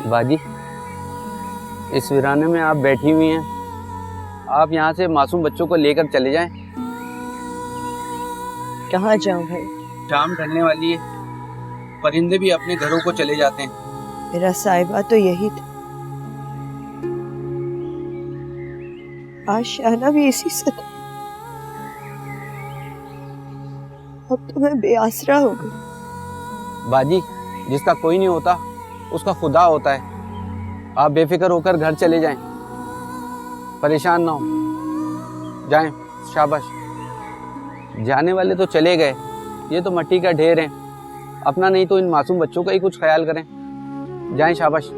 बाजी, इस वीराने में आप बैठी हुई हैं, आप यहाँ से मासूम बच्चों को लेकर चले जाएं। कहाँ जाऊँ भाई? शाम ढलने वाली है, परिंदे भी अपने घरों को चले जाते हैं। मेरा साहिबा तो यही था, आशियाना भी इसी से था। अब तो मैं बेआसरा हो गई। बाजी, जिसका कोई नहीं होता उसका खुदा होता है। आप बेफिक्र होकर घर चले जाएं, परेशान ना हो। जाएं, शाबाश। जाने वाले तो चले गए, ये तो मट्टी का ढेर है। अपना नहीं तो इन मासूम बच्चों का ही कुछ ख्याल करें। जाएं, शाबाश।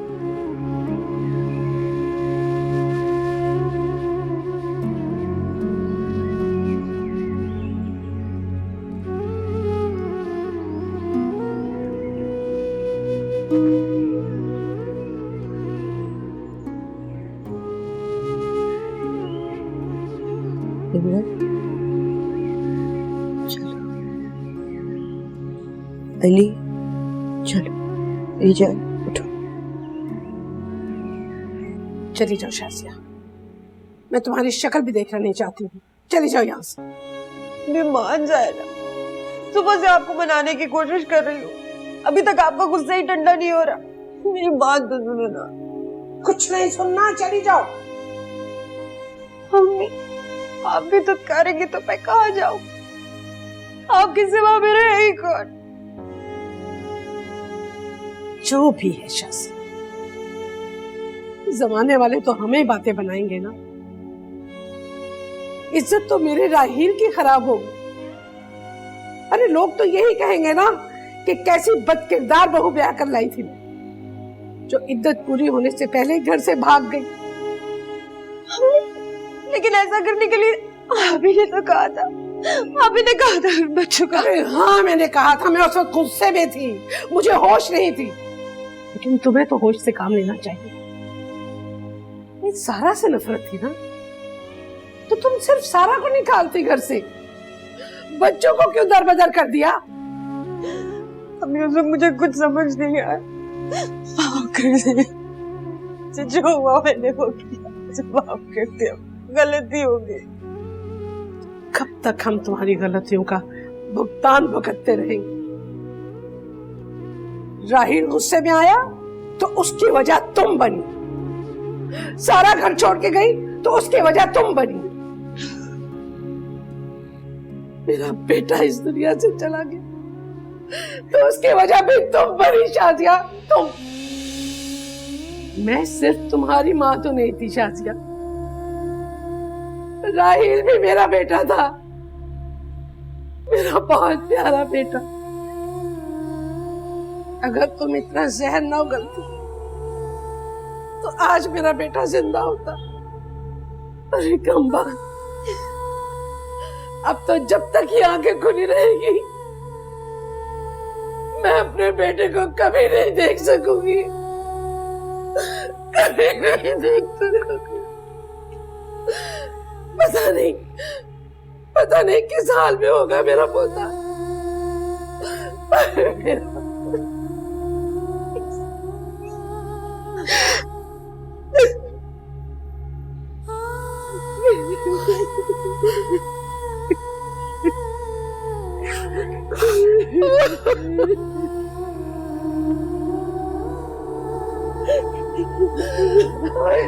अली, चलो ये जाओ, उठो। चली जाओ शाजिया, मैं तुम्हारी शक्ल भी देखना नहीं चाहती हूँ। चली जाओ यहाँ से। मैं मान जाए ना, सुबह से आपको मनाने की कोशिश कर रही हूँ, अभी तक आपका गुस्सा ही ठंडा नहीं हो रहा। मेरी बात तो सुनो ना। कुछ नहीं सुनना, चली जाओ। मम्मी, आप भी तो करेंगे तो मैं कहाँ जाऊँ? आपके सिवा मेरा है ही कौन? जो भी है शाजिया, जमाने वाले तो हमें बातें बनाएंगे ना। इज्जत तो मेरे राहील की खराब होगी। अरे लोग तो यही कहेंगे ना कि कैसी बदकिरदार बहू ब्याह कर लाई थी, जो इद्दत पूरी होने से पहले घर से भाग गई। लेकिन ऐसा करने के लिए अभी ने तो कहा था, अभी ने कहा था बच्चों का। अरे हाँ, मैंने कहा था, मैं उस वक्त गुस्से में थी, मुझे होश नहीं थी। लेकिन तुम्हें तो होश से काम लेना चाहिए। ये सारा से नफरत थी ना, तो तुम सिर्फ सारा को निकालती घर से, बच्चों को क्यों दरबदर कर दिया? अभी उस वक्त मुझे कुछ समझ नहीं आया। जो हुआ मैंने वो किया, माफ कर दिया, गलती हो गई। कब तक हम तुम्हारी गलतियों का भुगतान भुगतते रहेंगे? राहील गुस्से में आया तो उसकी वजह तुम बनी, सारा घर छोड़ के गई तो उसकी वजह तुम बनी। मेरा बेटा इस दुनिया से चला गया तो उसकी वजह भी तुम बनी शाजिया, तुम। मैं सिर्फ तुम्हारी माँ तो नहीं थी शाजिया, राहील भी मेरा बेटा था, मेरा बहुत प्यारा बेटा। अगर तुम इतना जहर न उगलती तो आज मेरा बेटा जिंदा होता। अरे कम्बा, अब तो जब तक ये आंखें खुली रहेगी मैं अपने बेटे को कभी नहीं देख सकूंगी, कभी नहीं देख सकूंगी। पता नहीं किस हाल में होगा मेरा पोता।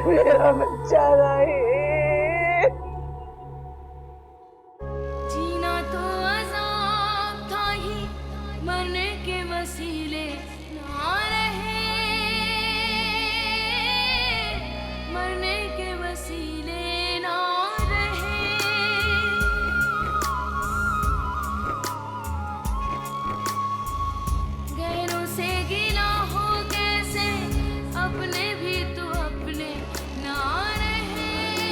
मेरा बच्चा नहीं। जीना तो अज़ाब था ही, मरने के वसीले ना रहे, मरने के वसीले ना रहे। गैरों से गिला हो कैसे, अपने भी तो अपने ना रहे।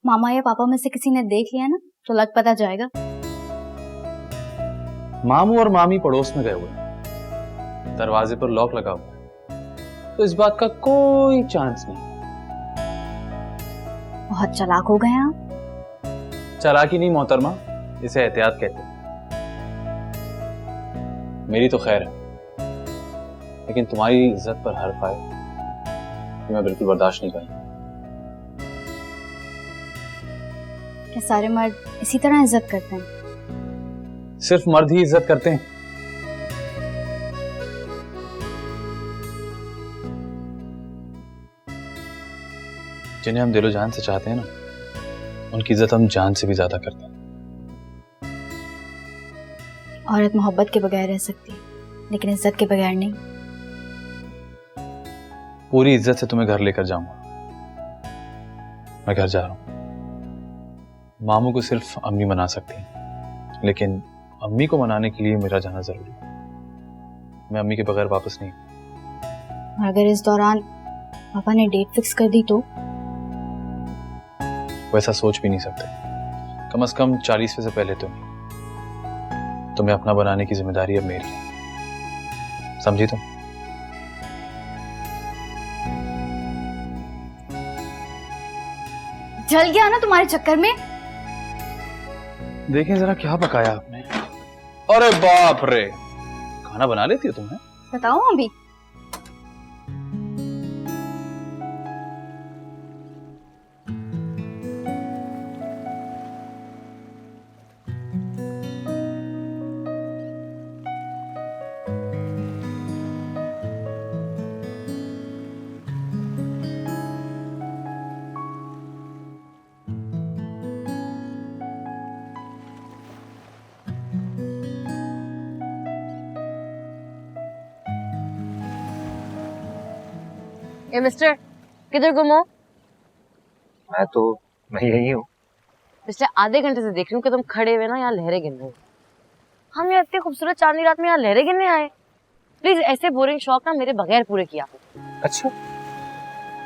मामा या पापा में से किसी ने देख लिया ना तो लग पता जाएगा। मामू और मामी पड़ोस में गए हुए हैं, दरवाजे पर लॉक लगा हुआ है, तो इस बात का कोई चांस नहीं। बहुत चालाक हो गए आप। चालाकी नहीं मोहतरमा, इसे एहतियात कहते हैं। मेरी तो खैर है, लेकिन तुम्हारी इज्जत पर हर्फ आए कि मैं बिल्कुल बर्दाश्त नहीं करूंगा। क्या सारे मर्द इसी तरह इज्जत करते हैं? सिर्फ मर्द ही इज्जत करते हैं। जिन्हें हम दिलो जान से चाहते हैं ना, उनकी इज्जत हम जान से भी ज्यादा करते हैं। औरत मोहब्बत के बगैर रह सकती है, लेकिन इज्जत के बगैर नहीं। पूरी इज्जत से तुम्हें घर लेकर जाऊंगा। मैं घर जा रहा हूं। मामू को सिर्फ अम्मी मना सकती हैं, लेकिन अम्मी को मनाने के लिए मेरा जाना जरूरी है। मैं अम्मी के बगैर वापस नहीं। और अगर इस दौरान पापा ने डेट फिक्स कर दी तो? वैसा सोच भी नहीं सकते। कम से कम 40वें से पहले तो नहीं। तुम्हें अपना बनाने की जिम्मेदारी अब मेरी है, समझी तुम? जल गया ना तुम्हारे चक्कर में। देखें जरा क्या पकाया आपने। अरे बाप रे, खाना बना लेती हो तुम्हें? बताओ अभी। ए मिस्टर, किधर गुम हो? मैं यही हूँ। पिछले आधे घंटे से देख रही हूँ कि तुम खड़े हुए ना यहाँ लहरें गिन रहे हो। हम यहाँ इतनी खूबसूरत चांदनी रात में यहाँ लहरें गिनने आए। प्लीज ऐसे बोरिंग शौक ना मेरे बगैर पूरे किया। अच्छा,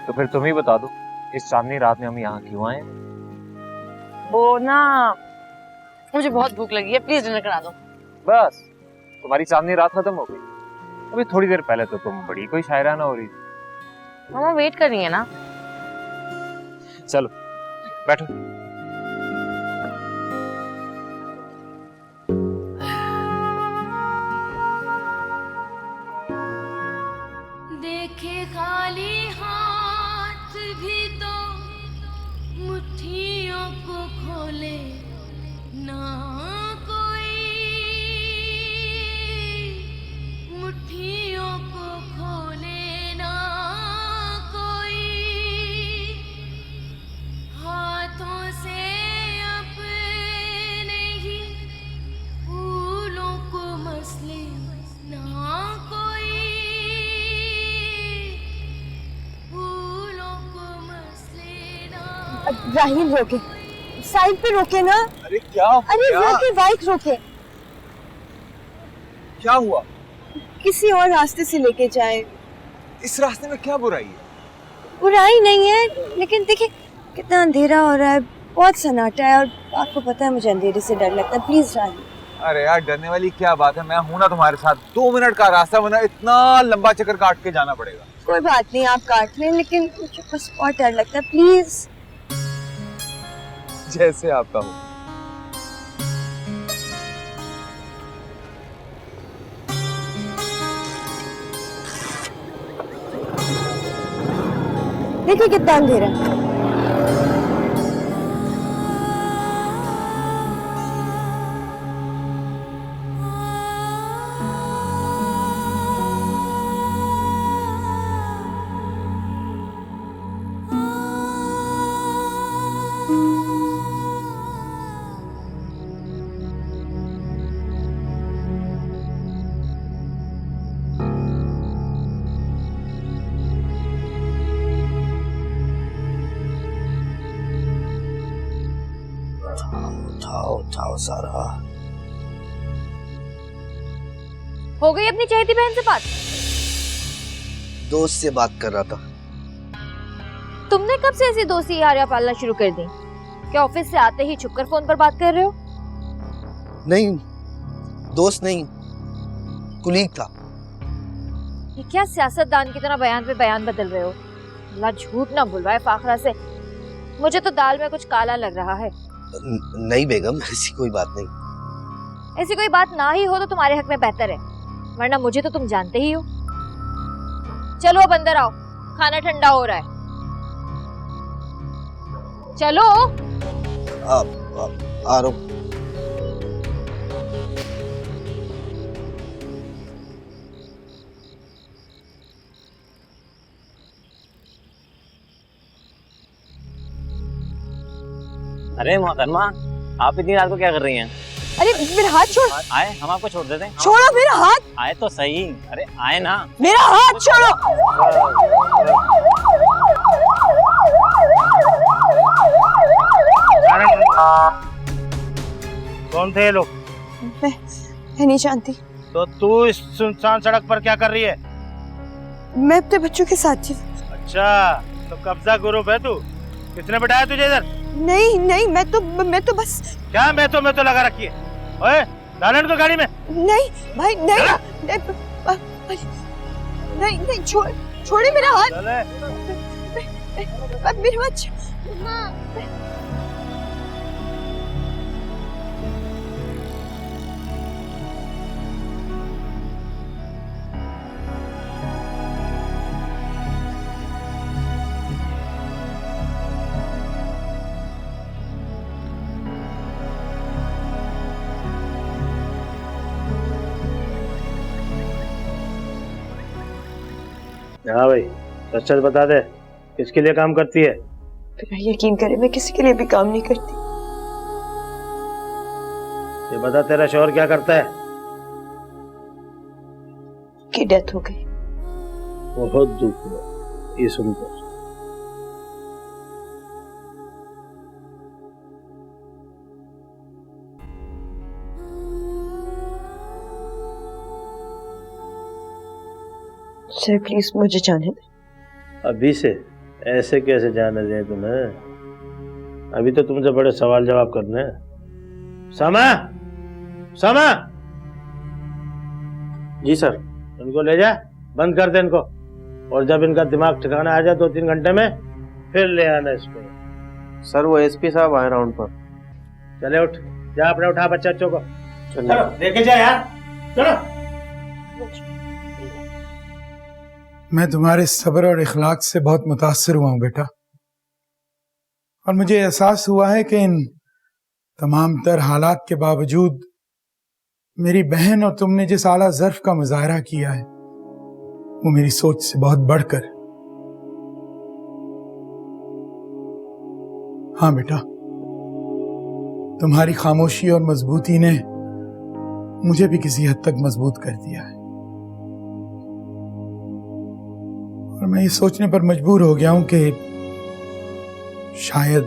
तो फिर तुम ही बता दो, इस चांदनी रात में हम यहाँ क्यों आए? वो ना, मुझे बहुत भूख लगी है, प्लीज डिनर करा दो। बस तुम्हारी चांदनी रात खत्म हो गई? अभी थोड़ी देर पहले तो तुम बड़ी कोई शायराना हो रही थी। मामा वेट कर रही है ना। चलो बैठो। देखे खाली हाथ भी तो मुट्ठियों को खोले ना कोई, मुट्ठियों को खोले ना कोई, हाथों से अपने ही फूलों को मसले ना कोई, फूलों को मसले ना। राहिल रोके, साइड पे रोके ना। अरे क्या? अरे रोके, बाइक रोके। क्या हुआ? किसी और रास्ते से लेके जाए। इस रास्ते में क्या बुराई है? बुराई नहीं है, लेकिन देखिए कितना अंधेरा हो रहा है, बहुत सन्नाटा है, और आपको पता है मुझे अंधेरे से डर लगता है। प्लीज राहिल। अरे यार, डरने वाली क्या बात है, मैं हूं ना तुम्हारे साथ। 2 मिनट का रास्ता, वरना इतना लंबा चक्कर काट के जाना पड़ेगा। कोई बात नहीं, आप काट लें, लेकिन मुझे बस बहुत डर लगता है। प्लीज। जैसे आपका हो। देखिए कितना अंधेरा है। उठाओ सारा। हो गई अपनी चहेती बहन से बात? दोस्त से बात कर रहा था। तुमने कब से ऐसी दोस्ती यारियां पालना शुरू कर दी? क्या ऑफिस से आते ही छुपकर फोन पर बात कर रहे हो? नहीं, दोस्त नहीं, कुलीग था। ये क्या सियासतदान की तरह बयान पे बयान बदल रहे हो? अल्लाह झूठ ना बुलवाए फाखरा से, मुझे तो दाल में कुछ काला लग रहा है। नहीं बेगम, ऐसी कोई बात नहीं। ऐसी कोई बात ना ही हो तो तुम्हारे हक में बेहतर है, वरना मुझे तो तुम जानते ही हो। चलो अब अंदर आओ, खाना ठंडा हो रहा है। चलो। आ रहा हूं। अरे मोहतरमा, आप इतनी रात को क्या कर रही हैं? अरे मेरा हाथ छोड़। आए, हम आपको छोड़ देते हैं। छोड़ो मेरा हाथ। आए तो सही। अरे आए ना। मेरा हाथ छोड़ो। कौन थे ये लोग? मैं नहीं जानती। तो तू इस सुनसान सड़क पर क्या कर रही है? मैं अपने बच्चों के साथ थी। अच्छा, तो कब्जा ग्रुप है तू? किसने बिठाया तुझे इधर? नहीं नहीं, मैं तो बस। क्या मैं तो लगा रखी है? ओए, डाल इनको गाड़ी में। नहीं भाई, नहीं नहीं नहीं, छोड़े मेरा हाथ। मेरा हाथ। हाँ भाई, सच सच बता दे, किसके लिए काम करती है? यकीन करे, मैं किसी के लिए भी काम नहीं करती। ये बता, तेरा शौहर क्या करता है? की डेथ हो गई। बहुत दुख हुआ ये सुनकर। सर प्लीज मुझे जाने दे। अभी से? ऐसे कैसे जाने दें तुम्हें? अभी तो तुमसे बड़े सवाल जवाब करने हैं। समा, समा। जी सर। इनको ले जा, बंद कर दे इनको, और जब इनका दिमाग ठिकाना आ जाए 2-3 घंटे में फिर ले आना इसको। सर वो एसपी साहब आए राउंड पर। चले उठ, जा अपने उठा बच्चों को। चलो लेके जा यार, चलो। मैं तुम्हारे सब्र और इखलाक से बहुत मुतासिर हुआ हूं बेटा, और मुझे एहसास हुआ है कि इन तमाम तर हालात के बावजूद मेरी बहन और तुमने जिस आला ज़र्फ का मुजाहरा किया है वो मेरी सोच से बहुत बढ़कर। हाँ बेटा, तुम्हारी खामोशी और मजबूती ने मुझे भी किसी हद तक मजबूत कर दिया है, और मैं ये सोचने पर मजबूर हो गया हूं कि शायद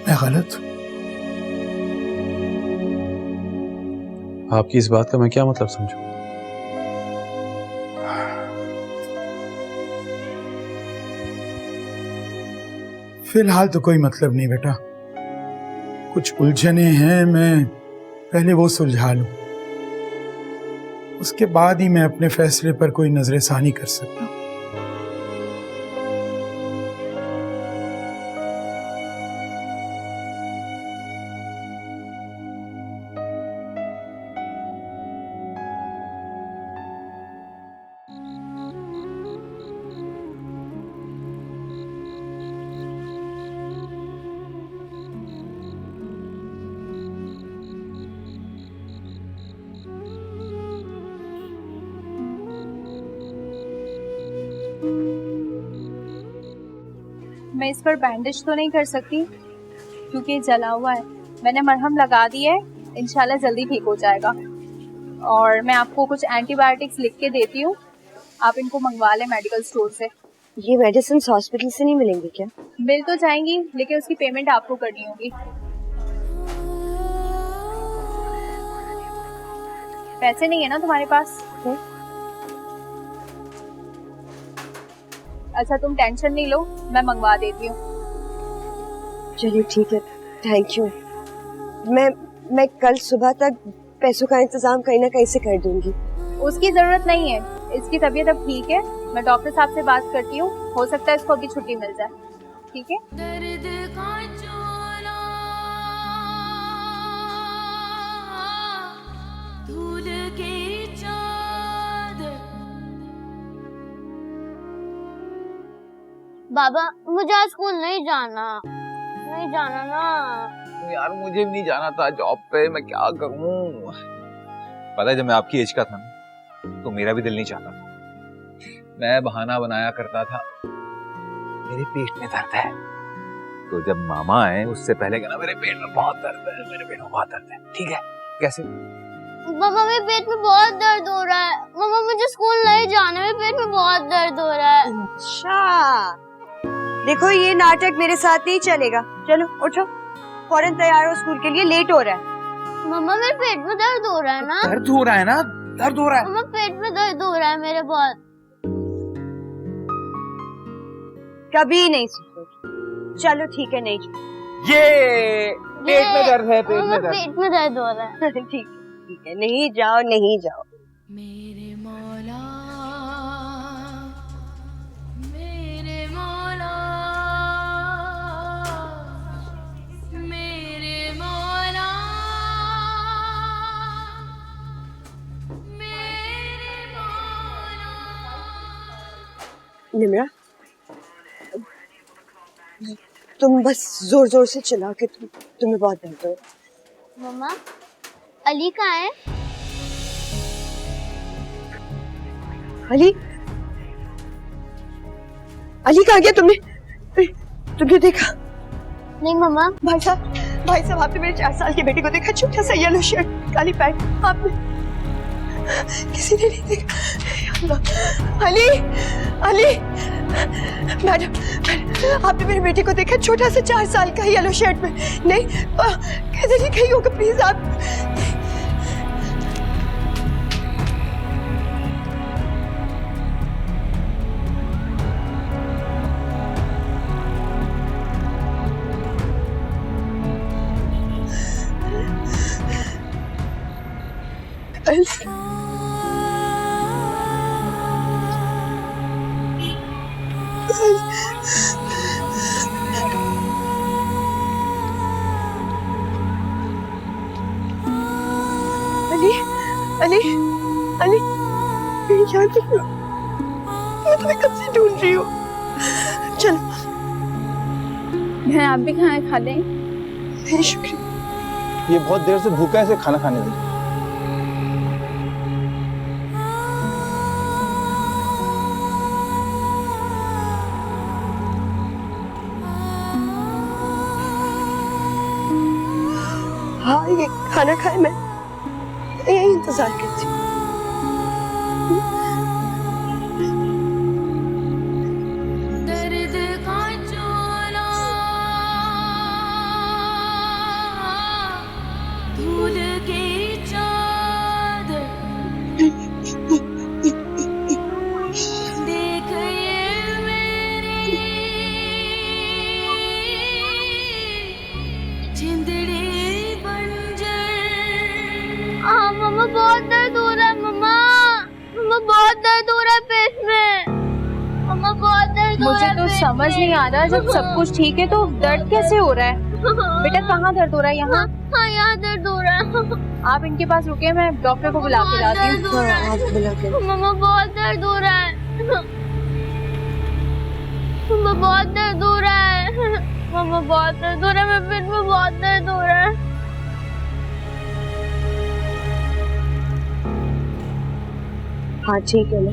मैं गलत हूं। आपकी इस बात का मैं क्या मतलब समझूं? फिलहाल तो कोई मतलब नहीं बेटा, कुछ उलझने हैं, मैं पहले वो सुलझा लूं, उसके बाद ही मैं अपने फैसले पर कोई नजरसानी कर सकता हूं। मैं इस पर बैंडेज तो नहीं कर सकती क्योंकि जला हुआ है। मैंने मरहम लगा दी है, इंशाल्लाह जल्दी ठीक हो जाएगा। और मैं आपको कुछ एंटीबायोटिक्स लिख के देती हूँ, आप इनको मंगवा लें मेडिकल स्टोर से। ये मेडिसिन हॉस्पिटल से नहीं मिलेंगी क्या? मिल तो जाएंगी, लेकिन उसकी पेमेंट आपको करनी होगी। पैसे नहीं है ना तुम्हारे पास? अच्छा तुम टेंशन नहीं लो, मैं मंगवा देती हूँ। चलिए ठीक है, थैंक यू। मैं कल सुबह तक पैसों का इंतजाम कहीं ना कहीं से कर दूंगी। उसकी जरूरत नहीं है, इसकी तबीयत अब ठीक है। मैं डॉक्टर साहब से बात करती हूँ, हो सकता है इसको अभी छुट्टी मिल जाए। ठीक है? दर्द का चोला धूल की चादर। बाबा मुझे आज स्कूल नहीं जाना ना। यार मुझे भी नहीं जाना था जॉब पे, मैं क्या करूं। पता है जब मैं आपकी एज का था ना तो मेरा भी दिल नहीं चाहता था। मैं बहाना बनाया करता था मेरे पेट में दर्द है, तो जब मामा आए उससे पहले कहना मेरे पेट में बहुत दर्द है, मेरे पेट में बहुत दर्द है। ठीक है? कैसे? बाबा मेरे पेट में बहुत दर्द हो रहा है। मामा मुझे स्कूल नहीं जाना, मेरे पेट में बहुत दर्द हो रहा है। अच्छा देखो ये नाटक मेरे साथ नहीं चलेगा। चलो उठो, फौरन तैयार हो, स्कूल के लिए लेट हो रहा है। मामा मेरे पेट में दर्द हो रहा है ना। दर्द हो रहा है ना? दर्द हो रहा है मामा पेट में दर्द हो रहा है मेरे बहुत। कभी नहीं सुनोगी। चलो ठीक है, नहीं जाओ। ये पेट में दर्द है, पेट में दर्द। पेट में दर्द हो रहा है। ठीक है, नहीं जाओ, नहीं जाओ। मेरे मौला मेरे मौला मेरे मौला मेरे मौला। निम्रा तुम बस जोर जोर से चिल्लाओ कि तुम्हें बहुत दर्द हो। मामा अली कहाँ है? अली कहाँ गया? तुमने देखा? नहीं मामा। भाई साहब आपने मेरे 4 साल के बेटे को देखा? छोटा सा येलो शर्ट काली पैंट, आपने किसी ने नहीं देखा? अली मैडम आपने मेरे बेटे को देखा? छोटा सा 4 साल का येलो शर्ट में? नहीं किधर ही कहीं होगा, प्लीज आप। अली यहाँ तक मैं तुम्हें कब से ढूंढ रही हूँ। चलो बहन आप भी खाना खा लें। नहीं शुक्रिया। ये बहुत देर से भूखा है, इसे खाना खाने दे। हाँ ये खाना खाए, मैं यही इंतजार करती हूँ। दर्द का चोला धूल की चादर। देख ये मेरी जिंदड़ी हाँ मम्मा बहुत दर्द हो रहा है। मम्मा बहुत दर्द हो रहा है पेट में। मम्मा बहुत दर्द हो रहा है। मुझे तो समझ नहीं आ रहा, जब सब कुछ ठीक है तो दर्द कैसे हो रहा है? बेटा कहाँ दर्द हो रहा है? यहाँ? हाँ यहाँ दर्द हो रहा है। आप इनके पास रुके, मैं डॉक्टर को बुला के लाती हूँ। मम्मा बहुत दर्द हो रहा है। मम्मा बहुत दर्द हो रहा है। मम्मा बहुत दर्द हो रहा है, मेरे पेट में बहुत दर्द हो रहा है। हाँ ठीक है ना।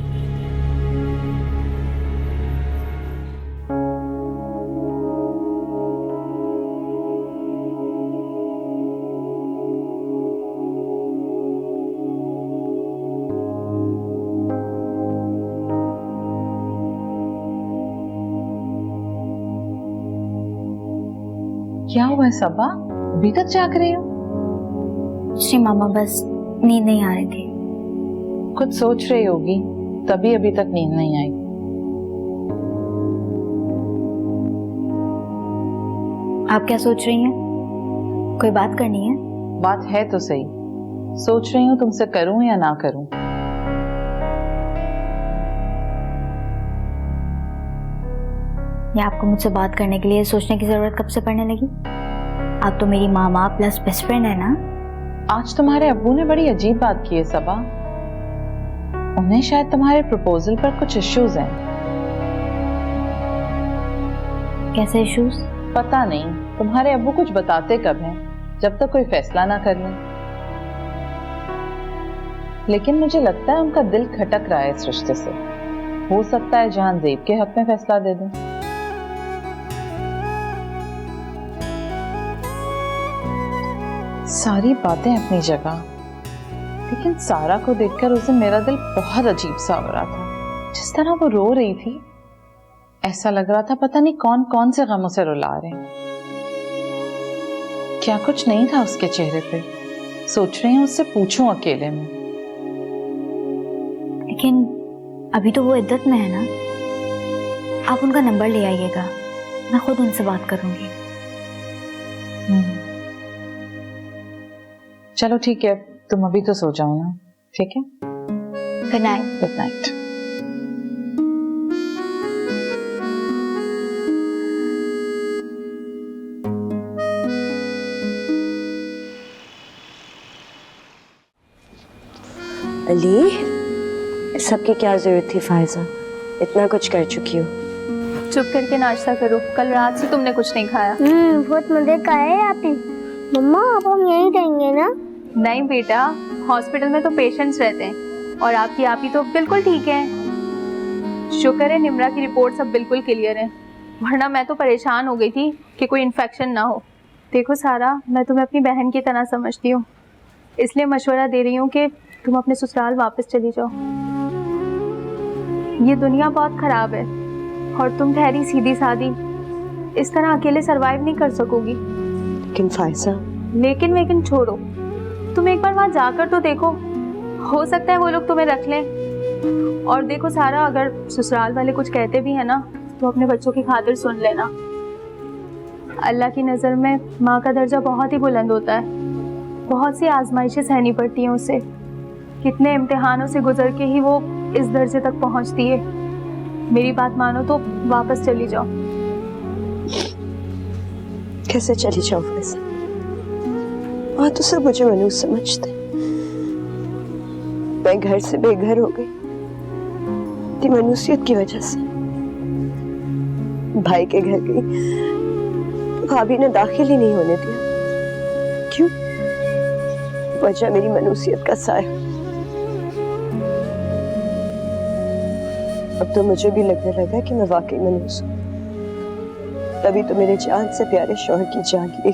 क्या हुआ है सबा, अभी तक जाग रही हो? जी मामा बस नींद नहीं आ रही थी। कुछ सोच रही होगी तभी अभी तक नींद नहीं आई। आप क्या सोच रही हैं? कोई बात करनी है? बात है तो सही, सोच रही हूँ तुमसे करूं या ना करूं। या आपको मुझसे बात करने के लिए सोचने की जरूरत कब से पड़ने लगी? आप तो मेरी मामा प्लस बेस्ट फ्रेंड है ना। आज तुम्हारे अब्बू ने बड़ी अजीब बात की है सबा। उन्हें शायद तुम्हारे प्रपोजल पर कुछ इश्यूज हैं। कैसे इश्यूज? पता नहीं, तुम्हारे अब्बू कुछ बताते कब हैं, जब तक कोई फैसला ना कर लें। लेकिन मुझे लगता है उनका दिल खटक रहा है इस रिश्ते से। हो सकता है जहां ज़ेब के हक में फैसला दे दें। सारी बातें अपनी जगह, लेकिन सारा को देखकर उस दिन मेरा दिल बहुत अजीब सा हो रहा था। जिस तरह वो रो रही थी, ऐसा लग रहा था पता नहीं कौन कौन से गमों से रुला रहे हैं। क्या कुछ नहीं था उसके चेहरे पे? सोच रही हूँ उससे पूछूं अकेले में। लेकिन अभी तो वो इद्दत में है ना। आप उनका नंबर ले आइएगा, मैं खुद उनसे बात करूंगी। चलो ठीक है, तुम अभी तो सो जाओ ना। ठीक है, good night. Good night. Ali, सबकी क्या जरूरत थी फायजा? इतना कुछ कर चुकी हो। चुप करके नाश्ता करो, कल रात से तुमने कुछ नहीं खाया। बहुत मजे का है यहाँ पे। मम्मा अब हम यहीं रहेंगे ना? नहीं बेटा, हॉस्पिटल में तो पेशेंट्स रहते हैं और आपकी आपी तो बिल्कुल ठीक है। शुक्र है निम्रा की रिपोर्ट सब बिल्कुल क्लियर है, वरना मैं तो परेशान हो गई थी कि कोई इन्फेक्शन ना हो। देखो सारा, मैं तुम्हें अपनी बहन की तरह समझती हूँ, इसलिए मशवरा दे रही हूँ कि तुम अपने ससुराल वापस चली जाओ। ये दुनिया बहुत खराब है और तुम ठहरी सीधी सादी इस तरह अकेले सरवाइव नहीं कर सकोगी। लेकिन फायजा, लेकिन छोड़ो, तुम एक बार वहां जाकर तो देखो, हो सकता है वो लोग तुम्हें रख लें। और देखो सारा, अगर ससुराल वाले कुछ कहते भी है ना, तो अपने बच्चों की खातिर सुन लेना। अल्लाह की नज़र में माँ का दर्जा बहुत ही बुलंद होता है। बहुत सी आजमाइशें सहनी पड़ती हैं उसे, कितने इम्तिहानों से गुजर के ही वो इस दर्जे तक पहुँचती है। मेरी बात मानो तो वापस चली जाओ। कैसे चली जाओ फायजा? वहाँ तो सब मुझे मनुष्य समझते। मैं घर से बेघर हो गई मनुष्यत की वजह से। भाई के घर गई, भाभी ने दाखिल ही नहीं होने दिया। क्यों? वजह मेरी मनुष्यत का साया। अब तो मुझे भी लगने लगा कि मैं वाकई मनुष्य हूँ। तभी तो मेरे जान से प्यारे शौहर की जान ली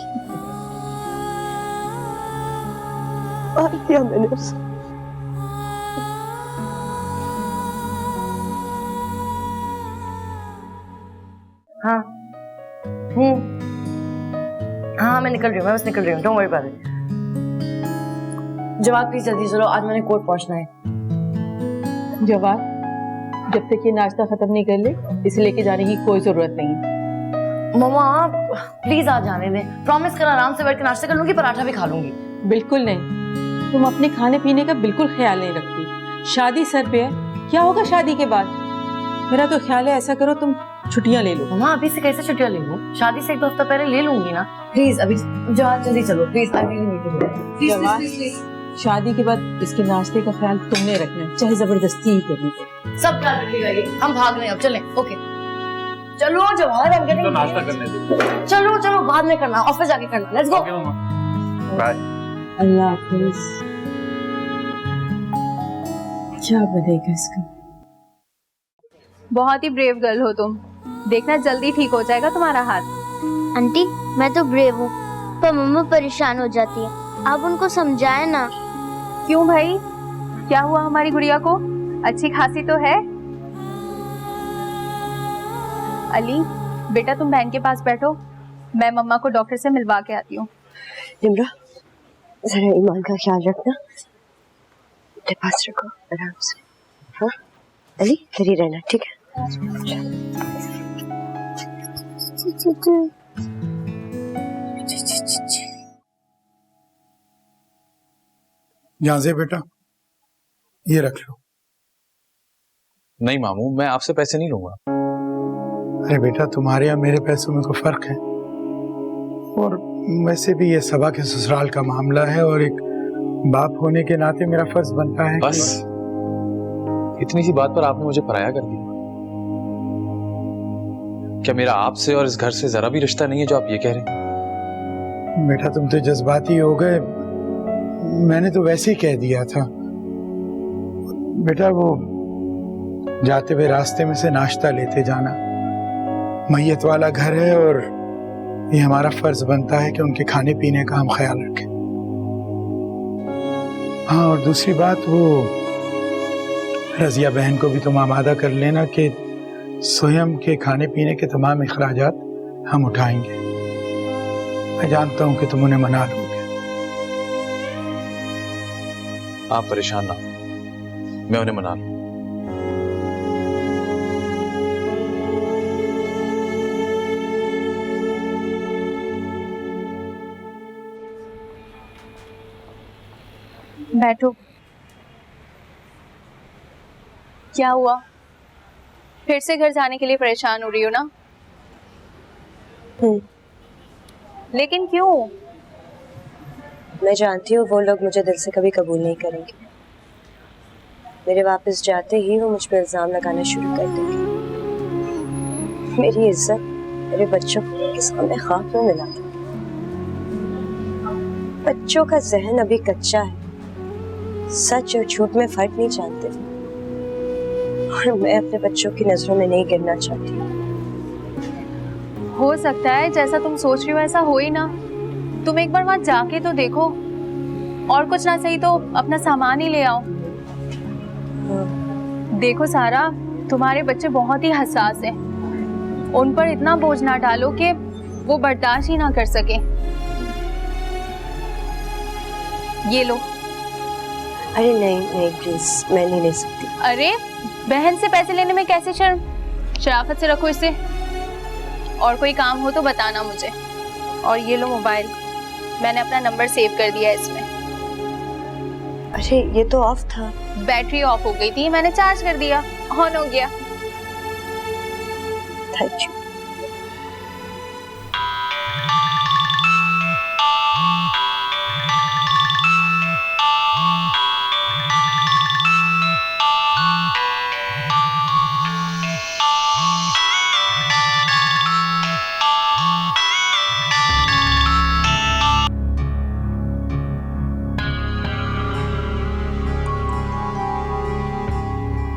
और क्या मनुष्य। हाँ हाँ, मैं निकल रही हूँ, मैं बस निकल रही हूँ। Don't worry about it. जवाब प्लीज जल्दी चलो, आज मैंने कोर्ट पहुंचना है। जवाब, जब तक ये नाश्ता खत्म नहीं कर ले, इसे लेके जाने की कोई जरूरत नहीं। मम्मा प्लीज आज जाने दें, प्रॉमिस कर, आराम से बैठ के नाश्ता कर लूंगी, पराठा भी खा लूंगी। बिल्कुल नहीं, तुम अपने खाने पीने का बिल्कुल ख्याल नहीं रखती। शादी सर पे है, क्या होगा शादी के बाद? मेरा तो ख्याल है ऐसा करो, तुम छुट्टियां ले लो। मम्मा अभी से कैसे छुट्टियां ले लूं? शादी से 1 हफ्ता पहले ले लूंगी ना। प्लीज अभी जवाब जल्दी चलो please. I really need to go. Please. शादी के बाद इसके नाश्ते का ख्याल तुमने रखना है, चाहे जबरदस्ती ही करनी पड़े। सब ख्याल रखिएगा, ये हम भाग रहे हैं अब, चलें। ओके चलो जवाहर, हम तो नाश्ता करने दो। चलो बाद में करना, ऑफिस जाके करना। Let's go. बाय। अल्लाह हाफिज। क्या बनेगा इसका? बहुत ही ब्रेव गर्ल हो तुम, देखना जल्दी ठीक हो जाएगा तुम्हारा हाथ। आंटी मैं तो ब्रेव हूँ, पर मम्मा परेशान हो जाती है, आप उनको समझाए ना। क्यों भाई, क्या हुआ हमारी गुड़िया को? अच्छी खासी तो है। अली बेटा, तुम बहन के पास बैठो, मैं मम्मा को डॉक्टर से मिलवा के आती हूँ। निम्रा, जरा ईमान का ख्याल रखना, अपने पास रखो आराम से। हाँ अली, इधर ही रहना, ठीक है? यहाँ से बेटा ये रख लो। नहीं मामू, मैं आपसे पैसे नहीं लूंगा। अरे बेटा, तुम्हारे या मेरे पैसों में कोई फर्क है? और वैसे भी ये सबा के ससुराल का मामला है और एक बाप होने के नाते मेरा फर्ज बनता है। बस इतनी सी बात पर आपने मुझे पराया कर दिया। क्या मेरा आपसे और इस घर से जरा भी रिश्ता नहीं है जो आप ये कह रहे हैं? बेटा तुम तो जज्बाती हो गए, मैंने तो वैसे ही कह दिया था। बेटा वो जाते हुए रास्ते में से नाश्ता लेते जाना, मैयत वाला घर है और ये हमारा फर्ज बनता है कि उनके खाने पीने का हम ख्याल रखें। हाँ, और दूसरी बात, वो रजिया बहन को भी तुम आमादा कर लेना कि स्वयं के खाने पीने के तमाम इखराजात हम उठाएंगे। मैं जानता हूं कि तुम उन्हें मना लोगे। आप परेशान ना हो, मैं उन्हें मना लूं। बैठो। क्या हुआ? फिर से घर जाने के लिए परेशान हो रही हो ना? लेकिन क्यों? मैं जानती हूँ वो लोग मुझे दिल से कभी कबूल नहीं करेंगे। मेरे वापस जाते ही वो मुझ पर इल्जाम लगाना शुरू कर देंगे। मेरी इज्जत मेरे बच्चों के सामने खाक में मिला था। बच्चों का जहन अभी कच्चा है, सच और झूठ में फर्क नहीं जानते, और मैं अपने बच्चों की नजरों में नहीं गिरना चाहती। हो सकता है जैसा तुम सोच रही हो ऐसा हो ही ना। तुम एक बार वहां जाके तो देखो, और कुछ ना सही तो अपना सामान ही ले आओ। देखो सारा, तुम्हारे बच्चे बहुत ही हसास हैं। उन पर इतना बोझ ना डालो कि वो बर्दाश्त ही ना कर सके। ये लो। अरे नहीं नहीं प्लीज, मैं नहीं ले सकती। अरे बहन से पैसे लेने में कैसे शर्म? शराफत से रखो इसे, और कोई काम हो तो बताना मुझे। और ये लो मोबाइल, मैंने अपना नंबर सेव कर दिया है इसमें। अरे ये तो ऑफ था। बैटरी ऑफ हो गई थी, मैंने चार्ज कर दिया, ऑन हो गया। Thank you.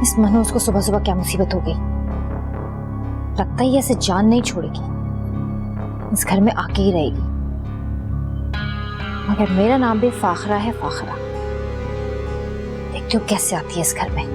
इस मनोज को सुबह सुबह क्या मुसीबत हो गई? लगता है ये ऐसे जान नहीं छोड़ेगी, इस घर में आके ही रहेगी। मगर मेरा नाम भी फाखरा है, फाखरा। देखती हूँ कैसे आती है इस घर में।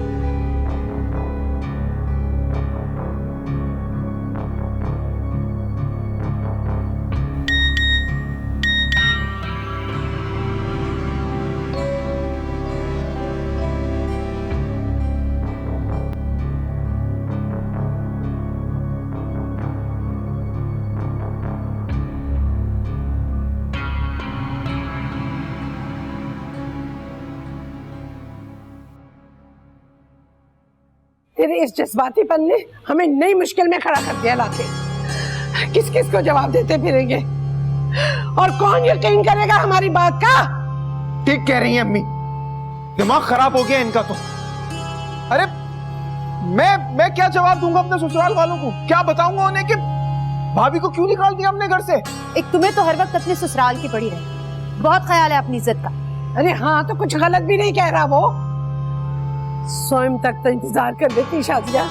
तेरे इस जज्बातीपन ने हमें नई मुश्किल में खड़ा कर दिया लाके। किस किस को जवाब देते फिरेंगे, और कौन यकीन करेगा हमारी बात का? ठीक कह रही हैं अम्मी, दिमाग खराब हो गया इनका तो। अरे मैं क्या जवाब दूंगा अपने ससुराल वालों को? क्या बताऊंगा उन्हें कि भाभी को क्यों निकाल दिया हमने घर से? एक तुम्हें तो हर वक्त अपने ससुराल की पड़ी रही, बहुत ख्याल है अपनी इज्जत का। अरे हाँ, तो कुछ गलत भी नहीं कह रहा वो। स्वयं तक तो इंतजार कर लेती शादिया,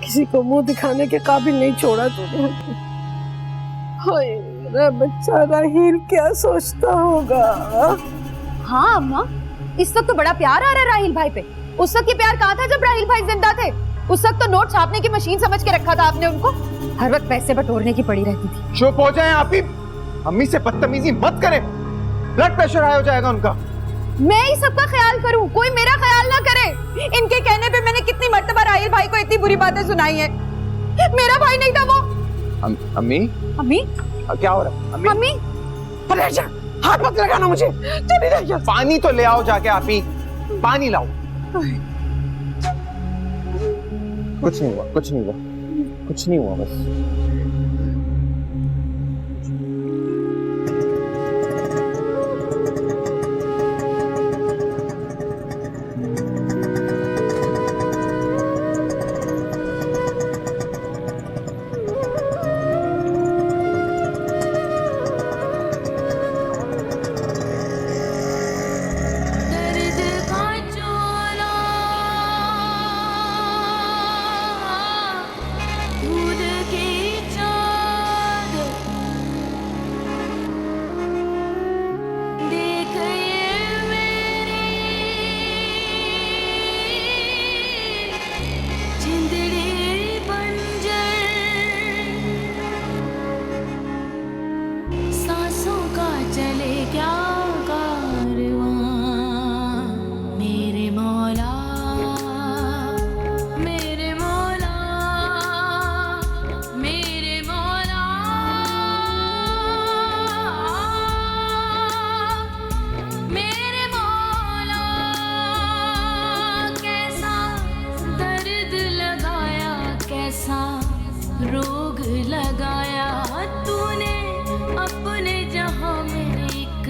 किसी को मुंह दिखाने के काबिल नहीं छोड़ा तूने। हाय मेरा बच्चा राहील क्या सोचता होगा? हाँ अम्मा, इस वक्त तो बड़ा प्यार आ रहा है राहील भाई पे। उस वक्त ये प्यार कहाँ था जब राहील भाई जिंदा थे? उस वक्त तो नोट छापने की मशीन समझ के रखा था आपने उनको, हर वक्त पैसे बटोरने की पड़ी रहती थी। चुप हो जाएं आप ही, अम्मी से बदतमीजी मत करें, ब्लड प्रेशर हाई हो जाएगा उनका। मैं ही सबका ख्याल करूं, कोई मेरा ख्याल ना करे। इनके कहने पे मैंने कितनी मर्तबा राहील भाई को इतनी बुरी बातें सुनाई हैं। मेरा भाई नहीं था वो। अम्मी अम्मी क्या हो रहा है? मम्मी पलट जा, हाथ मत लगाना मुझे, चली जा। पानी तो ले आओ जाके, आप ही पानी लाओ। कुछ नहीं हुआ, कुछ नहीं हुआ, कुछ नहीं हुआ बस। रोग लगाया तूने अपने जहां में एक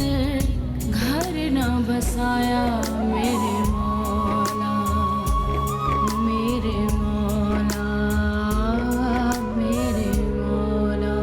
घर न बसाया मेरे मौला, मेरे मौला, मेरे मौला।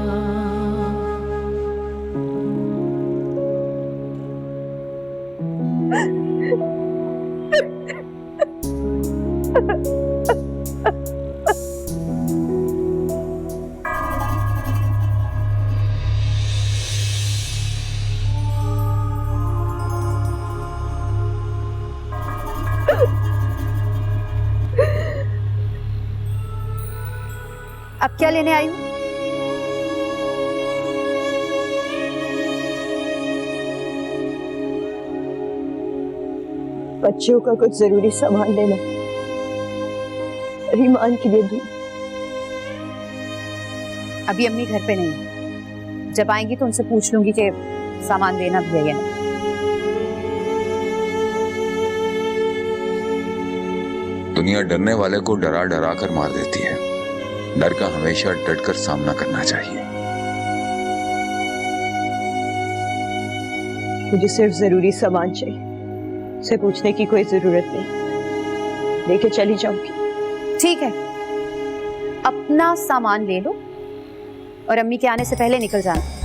अब क्या लेने आई हूँ? बच्चों का कुछ जरूरी सामान लेना, रीमान के लिए दूँ। अभी अम्मी घर पे नहीं है, जब आएंगी तो उनसे पूछ लूंगी कि सामान देना भी है या नहीं। दुनिया डरने वाले को डरा डरा कर मार देती है, डर का हमेशा डटकर सामना करना चाहिए। मुझे सिर्फ जरूरी सामान चाहिए, से पूछने की कोई जरूरत नहीं, लेके चली जाऊंगी। ठीक है, अपना सामान ले लो और अम्मी के आने से पहले निकल जाना।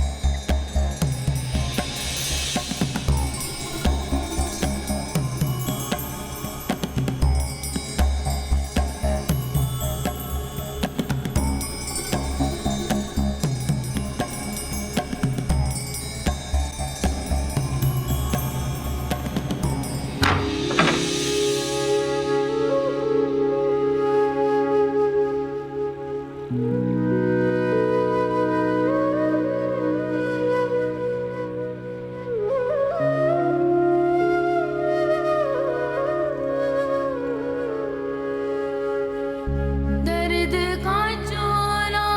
दर्द का चोला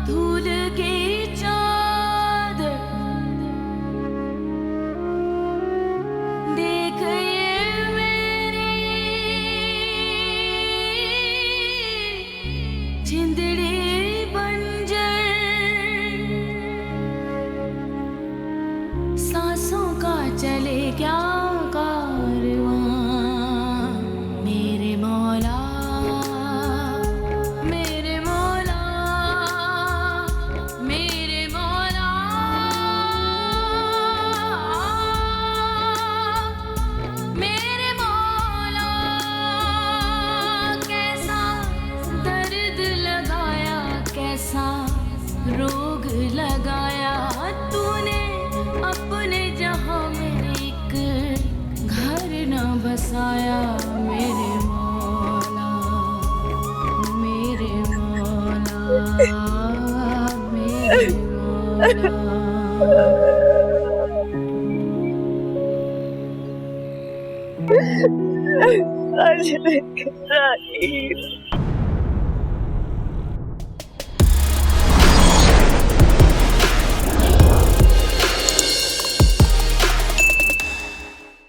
धूल की चादर देख ये मेरी जिंदड़ी बंजर, सांसों का चले क्या कारवां मेरे मौला, मेरे मौला, मेरे मौला, मेरे मौला। कैसा दर्द लगाया, कैसा रोग लगाया तूने अपने जहां में एक घर न बसाया मेरे मौला, मेरे मौला, मेरे मौला। आज